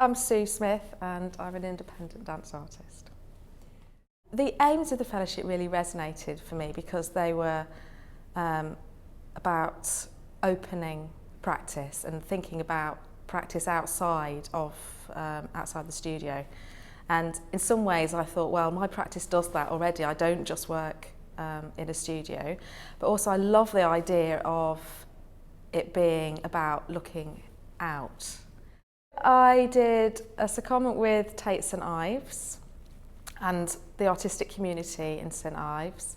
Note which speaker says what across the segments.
Speaker 1: I'm Sue Smith and I'm an independent dance artist. The aims of the fellowship really resonated for me because they were about opening practice and thinking about practice outside the studio. And in some ways I thought, well, my practice does that already. I don't just work in a studio, but also I love the idea of it being about looking out. I did a secondment with Tate St Ives and the artistic community in St Ives.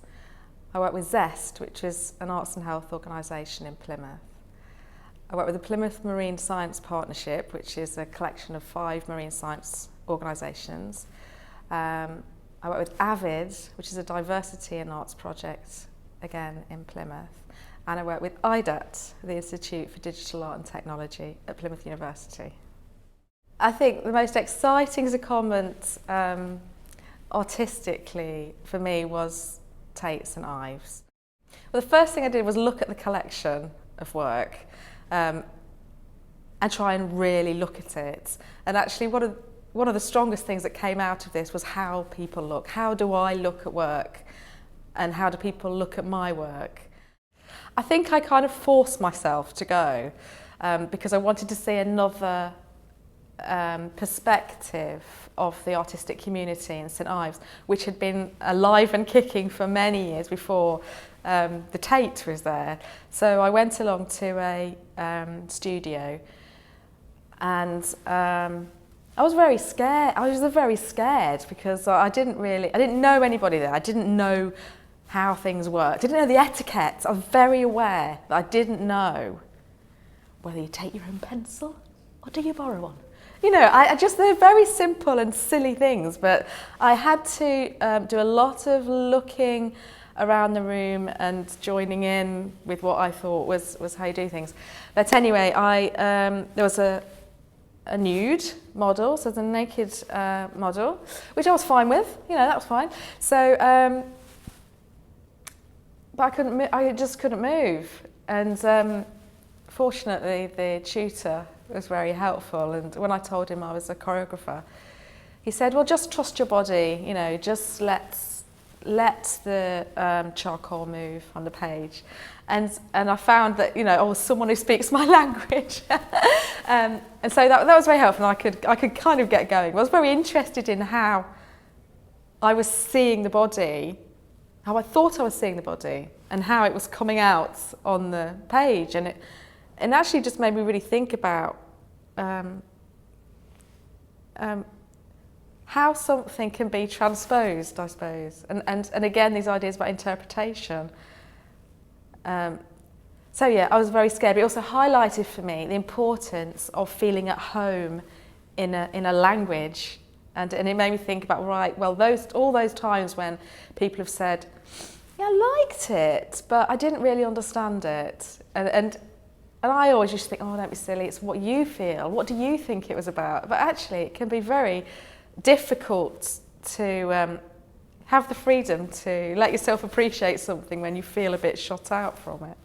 Speaker 1: I worked with Zest, which is an arts and health organisation in Plymouth. I worked with the Plymouth Marine Science Partnership, which is a collection of 5 marine science organisations. I worked with AVID, which is a diversity and arts project, again in Plymouth. And I worked with IDAT, the Institute for Digital Art and Technology at Plymouth University. I think the most exciting secondment artistically for me was Tate St Ives. Well, the first thing I did was look at the collection of work and try and really look at it. And actually one of the strongest things that came out of this was how people look. How do I look at work and how do people look at my work? I think I kind of forced myself to go because I wanted to see another perspective of the artistic community in St Ives, which had been alive and kicking for many years before the Tate was there. So I went along to a studio and I was very scared. I was very scared because I didn't know anybody there. I didn't know how things worked. I didn't know the etiquette. I was very aware that I didn't know whether you take your own pencil or do you borrow one. You know, they're very simple and silly things, but I had to do a lot of looking around the room and joining in with what I thought was how you do things. But anyway, there was a nude model, so the naked model, which I was fine with. You know, that was fine. So, but I just couldn't move, and fortunately, the tutor was very helpful, and when I told him I was a choreographer, he said, well, just trust your body, you know, just let the charcoal move on the page. And I found that, you know, I was someone who speaks my language. And so that was very helpful, and I could kind of get going. I was very interested in how I was seeing the body, how I thought I was seeing the body, and how it was coming out on the page. And it actually just made me really think about how something can be transposed, I suppose, and again these ideas about interpretation. So yeah, I was very scared, but it also highlighted for me the importance of feeling at home in a language, and it made me think about, right, well, all those times when people have said, yeah, I liked it, but I didn't really understand it, and I always used to think, oh, don't be silly, it's what you feel, what do you think it was about? But actually it can be very difficult to have the freedom to let yourself appreciate something when you feel a bit shut out from it.